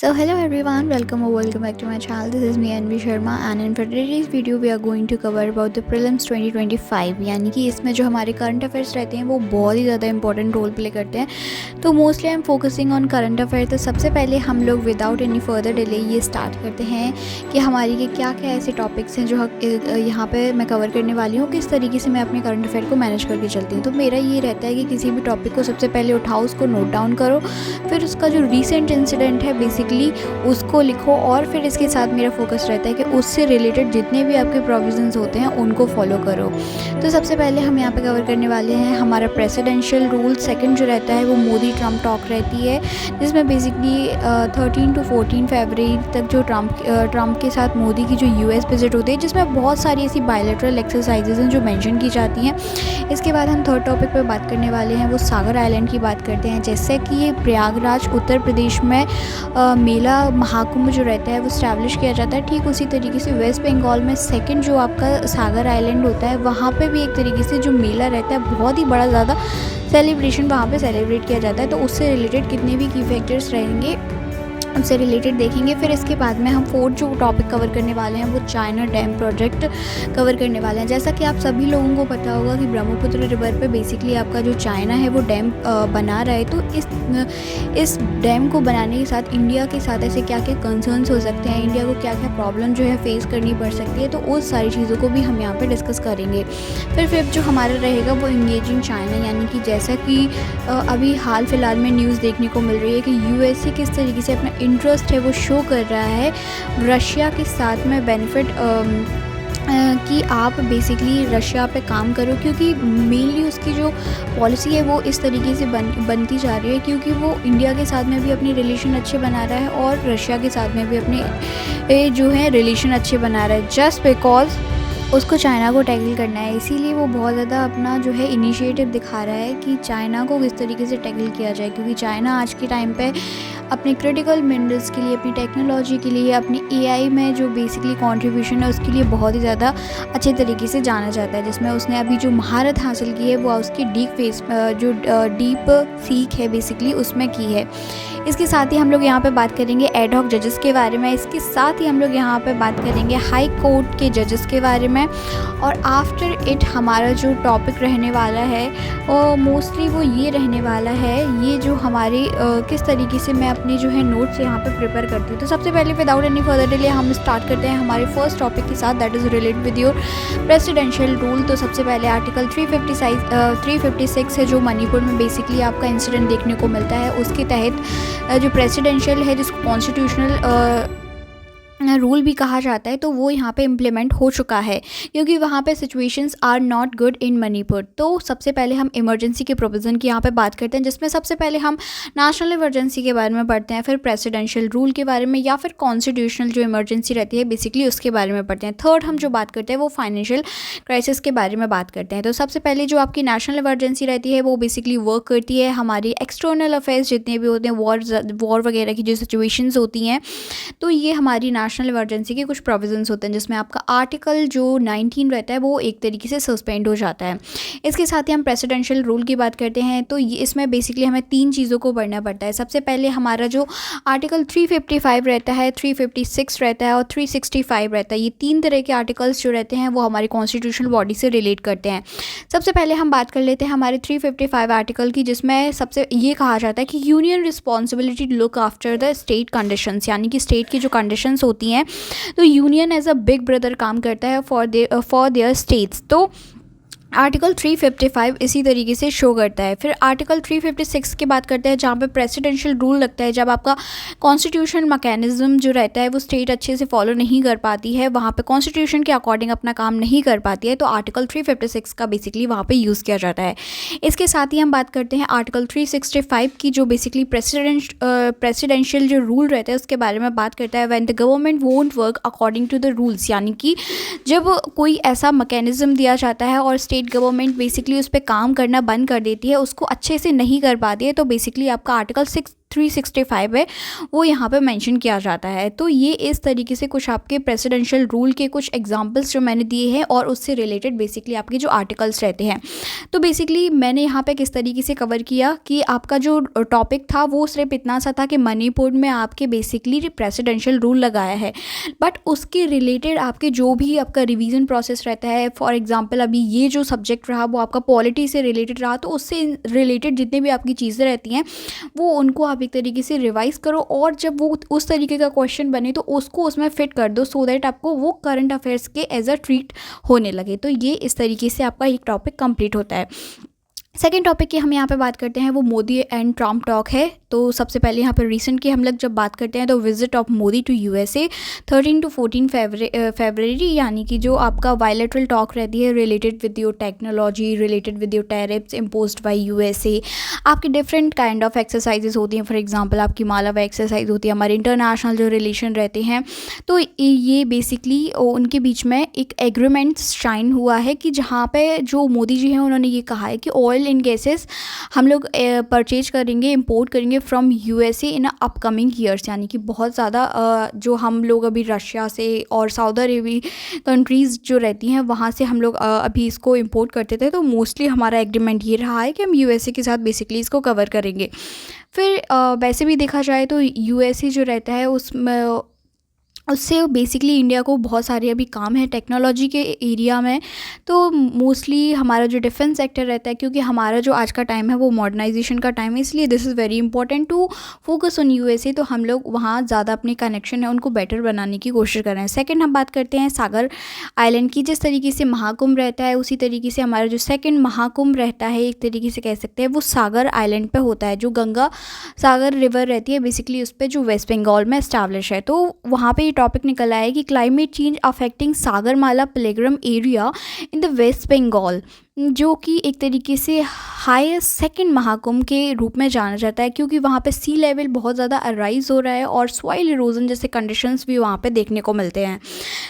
So hello everyone, welcome back to my channel. This is me Anvi Sharma and in today's video we are going to cover about the prelims 2025 यानी कि इसमें जो हमारे current affairs रहते हैं वो बहुत ही ज़्यादा इंपॉर्टेंट रोल प्ले करते हैं। तो mostly I am focusing on current affair. तो सबसे पहले हम लोग विदाउट एनी फर्दर डिले ये स्टार्ट करते हैं कि हमारी के क्या क्या ऐसे टॉपिक्स हैं जो यहाँ पे मैं कवर करने वाली हूँ, किस तरीके से मैं अपने करंट अफेयर को मैनेज करके चलती हूँ। तो मेरा ये रहता है कि किसी भी टॉपिक को सबसे पहले उठाओ, उसको नोट डाउन करो, फिर उसका जो रिसेंट इंसिडेंट है बेसिकली उसको लिखो और फिर इसके साथ मेरा फोकस रहता है कि उससे रिलेटेड जितने भी आपके प्रोविजंस होते हैं उनको फॉलो करो। तो सबसे पहले हम यहाँ पे कवर करने वाले हैं हमारा प्रेसिडेंशियल रूल। सेकंड जो रहता है वो मोदी ट्रम्प टॉक रहती है, जिसमें बेसिकली 13 to 14 फरवरी तक जो ट्रम्प के साथ मोदी की जो यूएस विजिट होती है, जिसमें बहुत सारी ऐसी बायलैटरल एक्सरसाइजेज हैं जो मेंशन की जाती हैं। इसके बाद हम थर्ड टॉपिक पर बात करने वाले हैं वो सागर आइलैंड की बात करते हैं। जैसे कि ये प्रयागराज उत्तर प्रदेश में मेला महाकुंभ जो रहता है वो स्टैब्लिश किया जाता है। ठीक उसी तरीके से वेस्ट बंगाल में सेकंड जो आपका सागर आइलैंड होता है वहाँ पे भी एक तरीके से जो मेला रहता है बहुत ही बड़ा ज़्यादा सेलिब्रेशन वहाँ पे सेलिब्रेट किया जाता है। तो उससे रिलेटेड कितने भी की फैक्टर्स रहेंगे उससे रिलेटेड देखेंगे। फिर इसके बाद में हम फोर्थ जो टॉपिक कवर करने वाले हैं वो चाइना डैम प्रोजेक्ट कवर करने वाले हैं। जैसा कि आप सभी लोगों को पता होगा कि ब्रह्मपुत्र रिवर पे बेसिकली आपका जो चाइना है वो डैम बना रहा है। तो इस डैम को बनाने के साथ इंडिया के साथ ऐसे क्या क्या कंसर्न्स हो सकते हैं, इंडिया को क्या क्या प्रॉब्लम जो है फेस करनी पड़ सकती है, तो उस सारी चीज़ों को भी हम यहाँ पर डिस्कस करेंगे। फिर फिफ्थ जो हमारा रहेगा वो इंगेजिंग चाइना, यानी कि जैसा कि अभी हाल फिलहाल में न्यूज़ देखने को मिल रही है कि यूएसए किस तरीके से अपना इंटरेस्ट है वो शो कर रहा है रशिया के साथ में बेनिफिट कि आप बेसिकली रशिया पे काम करो, क्योंकि मेनली उसकी जो पॉलिसी है वो इस तरीके से बनती जा रही है क्योंकि वो इंडिया के साथ में भी अपनी रिलेशन अच्छे बना रहा है और रशिया के साथ में भी अपने जो है रिलेशन अच्छे बना रहा है, जस्ट बिकॉज उसको चाइना को टैकल करना है। इसीलिए वो बहुत ज़्यादा अपना जो है इनिशिएटिव दिखा रहा है कि चाइना को किस तरीके से टैकल किया जाए, क्योंकि चाइना आज के टाइम पे अपने क्रिटिकल मिनरल्स के लिए, अपनी टेक्नोलॉजी के लिए, अपनी एआई में जो बेसिकली कंट्रीब्यूशन है उसके लिए बहुत ही ज़्यादा अच्छे तरीके से जाना जाता है, जिसमें उसने अभी जो महारत हासिल की है वो उसकी डीप सीख है बेसिकली उसमें की है। इसके साथ ही हम लोग यहाँ पे बात करेंगे एडहॉक जजेस के बारे में। इसके साथ ही हम लोग यहाँ पे बात करेंगे हाई कोर्ट के जजेस के बारे में। और आफ्टर इट हमारा जो टॉपिक रहने वाला है मोस्टली वो ये रहने वाला है, ये जो हमारी किस तरीके से मैं अपने जो है नोट्स यहाँ पे प्रिपेयर करती हूँ। तो सबसे पहले विदाउट एनी फर्दर डिले हम स्टार्ट करते हैं हमारे फर्स्ट टॉपिक के साथ, that is related with your presidential rule. तो सबसे पहले आर्टिकल 356 है जो मणिपुर में बेसिकली आपका इंसिडेंट देखने को मिलता है। उसके तहत जो प्रेसिडेंशियल है जिसको कॉन्स्टिट्यूशनल रूल भी कहा जाता है, तो वो यहाँ पे इम्प्लीमेंट हो चुका है क्योंकि वहाँ पे situations are not good in Manipur. तो सबसे पहले हम इमरजेंसी के प्रोविज़न की यहाँ पे बात करते हैं, जिसमें सबसे पहले हम नेशनल इमरजेंसी के बारे में पढ़ते हैं, फिर प्रेसिडेंशियल रूल के बारे में या फिर कॉन्स्टिट्यूशनल जो इमरजेंसी रहती है बेसिकली उसके बारे में पढ़ते हैं। थर्ड हम जो बात करते हैं वो फाइनेंशियल क्राइसिस के बारे में बात करते हैं। तो सबसे पहले जो आपकी नेशनल इमरजेंसी रहती है वो बेसिकली वर्क करती है हमारी एक्सटर्नल अफेयर्स जितने भी होते हैं, वॉर वगैरह की जो सिचुएशंस होती हैं, तो ये हमारी नेशनल इमरजेंसी के कुछ प्रोविजंस होते हैं जिसमें आपका आर्टिकल जो 19 रहता है वो एक तरीके से सस्पेंड हो जाता है। इसके साथ ही हम प्रेसिडेंशियल रूल की बात करते हैं, तो ये इसमें बेसिकली हमें तीन चीज़ों को पढ़ना पड़ता है। सबसे पहले हमारा जो आर्टिकल 355 रहता है, 356 रहता है और 365 रहता है। ये तीन तरह के आर्टिकल्स जो रहते हैं वो हमारी कॉन्स्टिट्यूशनल बॉडी से रिलेट करते हैं। सबसे पहले हम बात कर लेते हैं हमारे 355 आर्टिकल की, जिसमें सबसे ये कहा जाता है कि union responsibility to look after the state conditions, यानी कि स्टेट की जो कंडीशंस होती हैं तो union as a big brother काम करता है फॉर देयर स्टेट्स। तो आर्टिकल 355 इसी तरीके से शो करता है। फिर आर्टिकल 356 की बात करते हैं जहाँ पे प्रेसिडेंशियल रूल लगता है, जब आपका कॉन्स्टिट्यूशन मैकेनिज्म जो रहता है वो स्टेट अच्छे से फॉलो नहीं कर पाती है, वहाँ पे कॉन्स्टिट्यूशन के अकॉर्डिंग अपना काम नहीं कर पाती है, तो आर्टिकल 356 का बेसिकली वहाँ पे यूज़ किया जाता है। इसके साथ ही हम बात करते हैं आर्टिकल 365 की, जो बेसिकली प्रेसिडेंशियल जो रूल रहता है उसके बारे में बात करता है। When the government won't work according to the rules, यानी कि जब कोई ऐसा मैकेनिज्म दिया जाता है और स्टेट गवर्नमेंट बेसिकली उस पर काम करना बंद कर देती है, उसको अच्छे से नहीं कर पाती है, तो बेसिकली आपका आर्टिकल 365 है वो यहाँ पे मेंशन किया जाता है। तो ये इस तरीके से कुछ आपके प्रेसिडेंशियल रूल के कुछ एग्जांपल्स जो मैंने दिए हैं और उससे रिलेटेड बेसिकली आपके जो आर्टिकल्स रहते हैं। तो बेसिकली मैंने यहाँ पे किस तरीके से कवर किया कि आपका जो टॉपिक था वो सिर्फ इतना सा था कि मणिपुर में आपके बेसिकली प्रेसिडेंशियल रूल लगाया है, बट उसके रिलेटेड आपके जो भी आपका रिवीजन प्रोसेस रहता है, फॉर एग्जांपल अभी ये जो सब्जेक्ट रहा वो आपका पॉलिटी से रिलेटेड रहा, तो उससे रिलेटेड जितने भी आपकी चीज़ें रहती हैं वो उनको आप एक तरीके से रिवाइज करो और जब वो उस तरीके का क्वेश्चन बने तो उसको उसमें फिट कर दो सो दैट आपको वो करंट अफेयर्स के एज अ ट्रीट होने लगे। तो ये इस तरीके से आपका एक टॉपिक कंप्लीट होता है। सेकेंड टॉपिक की हम यहाँ पे बात करते हैं वो मोदी एंड ट्रम्प टॉक है। तो सबसे पहले यहाँ पर रिसेंट की हम लोग जब बात करते हैं तो visit of Modi to USA 13 to 14 February, यानी कि जो आपका बायलैटरल टॉक रहती है related with your technology, related with your tariffs imposed by USA. आपकी डिफरेंट काइंड ऑफ एक्सरसाइजेज होती हैं, फॉर एग्जांपल आपकी मालवा एक्सरसाइज होती है, हमारे इंटरनेशनल जो रिलेशन रहते हैं। तो ये बेसिकली उनके बीच में एक एग्रीमेंट साइन हुआ है कि जहाँ पे जो मोदी जी हैं उन्होंने ये कहा है कि ऑयल एंड गैसेस हम लोग परचेज करेंगे, इंपोर्ट करेंगे from USA in upcoming years, यानी कि बहुत ज़्यादा जो हम लोग अभी रशिया से और सऊदी अरेबिया कंट्रीज़ जो रहती हैं वहाँ से हम लोग अभी इसको इंपोर्ट करते थे। तो मोस्टली हमारा एग्रीमेंट ये रहा है कि हम यूएसए के साथ बेसिकली इसको कवर करेंगे। फिर वैसे भी देखा जाए तो यूएसए जो रहता है उससे बेसिकली इंडिया को बहुत सारे अभी काम है टेक्नोलॉजी के एरिया में। तो मोस्टली हमारा जो डिफेंस सेक्टर रहता है, क्योंकि हमारा जो आज का टाइम है वो मॉडर्नाइजेशन का टाइम है, इसलिए this is very important to focus on USA. तो हम लोग वहाँ ज़्यादा अपने कनेक्शन है उनको बेटर बनाने की कोशिश कर रहे हैं। सेकेंड हम बात करते हैं सागर आइलैंड की। जिस तरीके से महाकुंभ रहता है उसी तरीके से हमारा जो सेकेंड महाकुंभ रहता है एक तरीके से कह सकते हैं वो सागर आइलैंड पर होता है। जो गंगा सागर रिवर रहती है बेसिकली उस पर जो वेस्ट बंगाल में इस्टेब्लिश है। तो वहाँ पर टॉपिक निकल आया है कि climate change affecting Sagarmala programme area in the West Bengal, जो कि एक तरीके से हाईएस्ट सेकंड महाकुंभ के रूप में जाना जाता है, क्योंकि वहाँ पे सी लेवल बहुत ज़्यादा अराइज हो रहा है और सॉइल इरोजन जैसे कंडीशंस भी वहाँ पे देखने को मिलते हैं।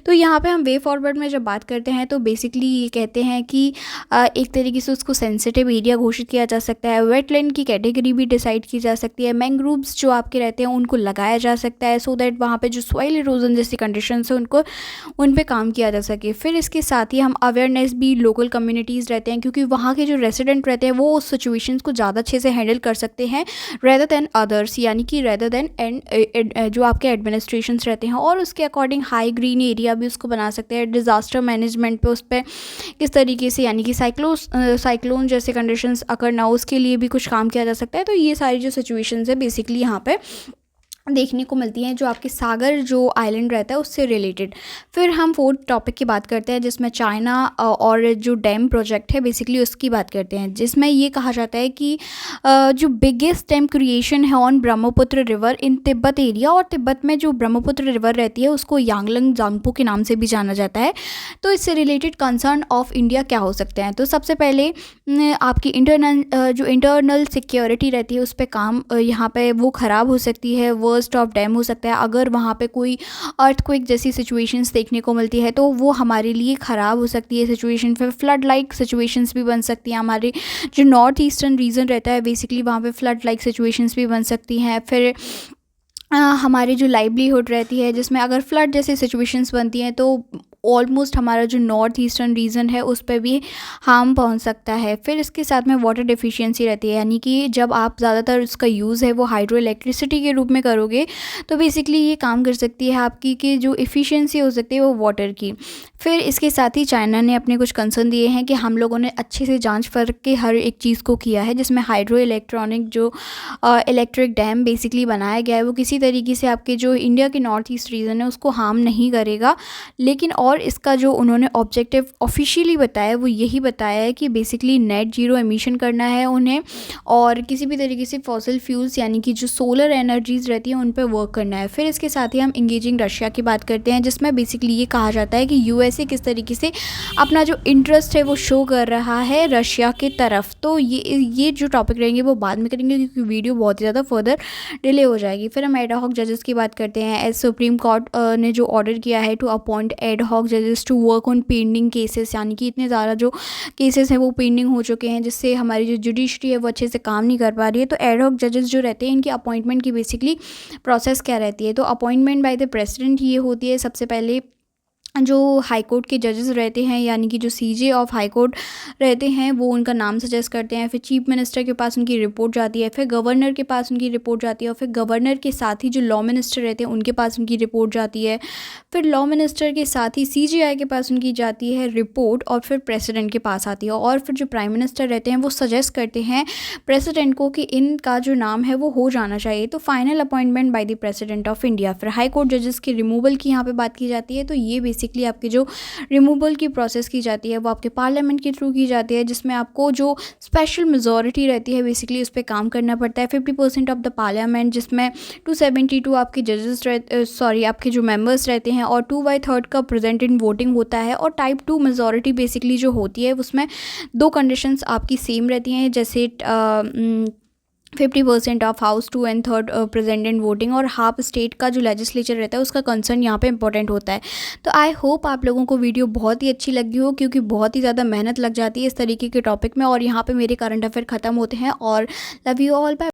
तो यहाँ पे हम वे फॉरवर्ड में जब बात करते हैं तो बेसिकली ये कहते हैं कि एक तरीके से उसको सेंसिटिव एरिया घोषित किया जा सकता है, वेटलैंड की कैटेगरी भी डिसाइड की जा सकती है, मैंग्रोव्स जो आपके रहते हैं उनको लगाया जा सकता है सो दैट वहाँ पर जो सॉइल इरोजन जैसी कंडीशंस है उनको उन पर काम किया जा सके। फिर इसके साथ ही हम अवेयरनेस भी लोकल कम्युनिटीज़ रहते हैं, क्योंकि वहाँ के जो रेसिडेंट रहते हैं वो उस सिचुएशंस को ज़्यादा अच्छे से हैंडल कर सकते हैं रेदर देन अदर्स, यानी कि रेदर देन जो आपके एडमिनिस्ट्रेशंस रहते हैं, और उसके अकॉर्डिंग हाई ग्रीन एरिया भी उसको बना सकते हैं। डिज़ास्टर मैनेजमेंट पे उस पर किस तरीके से, यानी कि साइक्लोन जैसे कंडीशंस अगर ना उसके लिए भी कुछ काम किया जा सकता है। तो ये सारी जो सिचुएशंस है बेसिकली यहाँ पे देखने को मिलती हैं जो आपके सागर जो आइलैंड रहता है उससे रिलेटेड। फिर हम फोर्थ टॉपिक की बात करते हैं जिसमें चाइना और जो डैम प्रोजेक्ट है बेसिकली उसकी बात करते हैं, जिसमें ये कहा जाता है कि जो बिगेस्ट डैम क्रिएशन है on Brahmaputra river in Tibet area, और तिब्बत में जो ब्रह्मपुत्र रिवर रहती है उसको यांगलंग जांगपो के नाम से भी जाना जाता है। तो इससे रिलेटेड कंसर्न ऑफ इंडिया क्या हो सकते हैं? तो सबसे पहले आपकी इंटरनल सिक्योरिटी रहती है उस पर काम यहाँ पे वो ख़राब हो सकती है, वर्स्ट ऑफ डैम हो सकता है। अगर वहाँ पे कोई अर्थक्वेक जैसी सिचुएशंस देखने को मिलती है तो वो हमारे लिए ख़राब हो सकती है सिचुएशन। फिर फ्लड लाइक सिचुएशंस भी बन सकती हैं, हमारे जो नॉर्थ ईस्टर्न रीजन रहता है बेसिकली वहाँ पे फ्लड लाइक सिचुएशंस भी बन सकती हैं। फिर हमारी जो लाइवलीहुड रहती है जिसमें अगर फ्लड जैसी सिचुएशंस बनती हैं तो ऑलमोस्ट हमारा जो नॉर्थ ईस्टर्न रीजन है उस पर भी हार्म पहुंच सकता है। फिर इसके साथ में वाटर डिफिशियंसी रहती है, यानी कि जब आप ज़्यादातर उसका यूज़ है वो हाइड्रो इलेक्ट्रिसिटी के रूप में करोगे तो बेसिकली ये काम कर सकती है आपकी कि जो इफ़िशियंसी हो सकती है वो वाटर की। फिर इसके साथ ही चाइना ने अपने कुछ कंसर्न दिए हैं कि हम लोगों ने अच्छे से जांच करके हर एक चीज़ को किया है, जिसमें हाइड्रो इलेक्ट्रॉनिक जो इलेक्ट्रिक डैम बेसिकली बनाया गया है वो किसी तरीके से आपके जो इंडिया के नॉर्थ ईस्ट रीजन है उसको हार्म नहीं करेगा। लेकिन और इसका जो उन्होंने ऑब्जेक्टिव ऑफिशियली बताया वो यही बताया है कि बेसिकली नेट जीरो एमिशन करना है उन्हें, और किसी भी तरीके से फॉसिल फ्यूल्स यानी कि जो सोलर एनर्जीज रहती हैं उन पर वर्क करना है। फिर इसके साथ ही हम इंगेजिंग रशिया की बात करते हैं, जिसमें बेसिकली ये कहा जाता है कि यूएसए किस तरीके से अपना जो इंटरेस्ट है वो शो कर रहा है रशिया की तरफ। तो ये जो टॉपिक रहेंगे वो बाद में करेंगे क्योंकि वीडियो बहुत ही ज़्यादा फर्दर डिले हो जाएगी। फिर हम एड हॉक जजेस की बात करते हैं। एज सुप्रीम कोर्ट ने जो ऑर्डर किया है to appoint ad hoc ad hoc जजेस to work on pending cases, यानी कि इतने ज़्यादा जो केसेस हैं वो पेंडिंग हो चुके हैं जिससे हमारी जो जुडिशरी है वो अच्छे से काम नहीं कर पा रही है। तो एडहॉक जजेस जो रहते हैं इनकी अपॉइंटमेंट की बेसिकली प्रोसेस क्या रहती है, तो अपॉइंटमेंट बाय द प्रेसिडेंट ये होती है। सबसे पहले जो हाई कोर्ट के जजेस रहते हैं यानी कि जो सीजे ऑफ हाई कोर्ट रहते हैं वो उनका नाम सजेस्ट करते हैं, फिर चीफ मिनिस्टर के पास उनकी रिपोर्ट जाती है, फिर गवर्नर के पास उनकी रिपोर्ट जाती है, और फिर गवर्नर के साथ ही जो लॉ मिनिस्टर रहते हैं उनके पास उनकी रिपोर्ट जाती है, फिर लॉ मिनिस्टर के साथ ही सीजीआई के पास उनकी जाती है रिपोर्ट, और फिर प्रेसिडेंट के पास आती है। और फिर जो प्राइम मिनिस्टर रहते हैं वो सजेस्ट करते हैं प्रेसिडेंट को कि इनका जो नाम है वो हो जाना चाहिए। तो final appointment by the president of India. फिर हाई कोर्ट जजेस के रिमूवल की यहाँ पे बात की जाती है। तो ये बेसिकली आपकी जो रिमूवल की प्रोसेस की जाती है वो आपके पार्लियामेंट के थ्रू की जाती है, जिसमें आपको जो स्पेशल मेजॉरिटी रहती है बेसिकली उस पर काम करना पड़ता है। 50% ऑफ द पार्लियामेंट, जिसमें 272 आपके जजेस आपके जो मेंबर्स रहते हैं, और 2/3 का प्रेजेंट इन वोटिंग होता है। और टाइप 2 मेजॉरिटी बेसिकली जो होती है उसमें 2 कंडीशंस आपकी सेम रहती हैं, जैसे 50% of house 2/3 present in voting, और हाफ स्टेट का जो लेजिस्लेचर रहता है उसका कंसर्न यहाँ पे इंपॉर्टेंट होता है। तो आई होप आप लोगों को वीडियो बहुत ही अच्छी लगी हो, क्योंकि बहुत ही ज़्यादा मेहनत लग जाती है इस तरीके के टॉपिक में। और यहाँ पे मेरे करंट अफेयर ख़त्म होते हैं। और लव यू ऑल, बाय।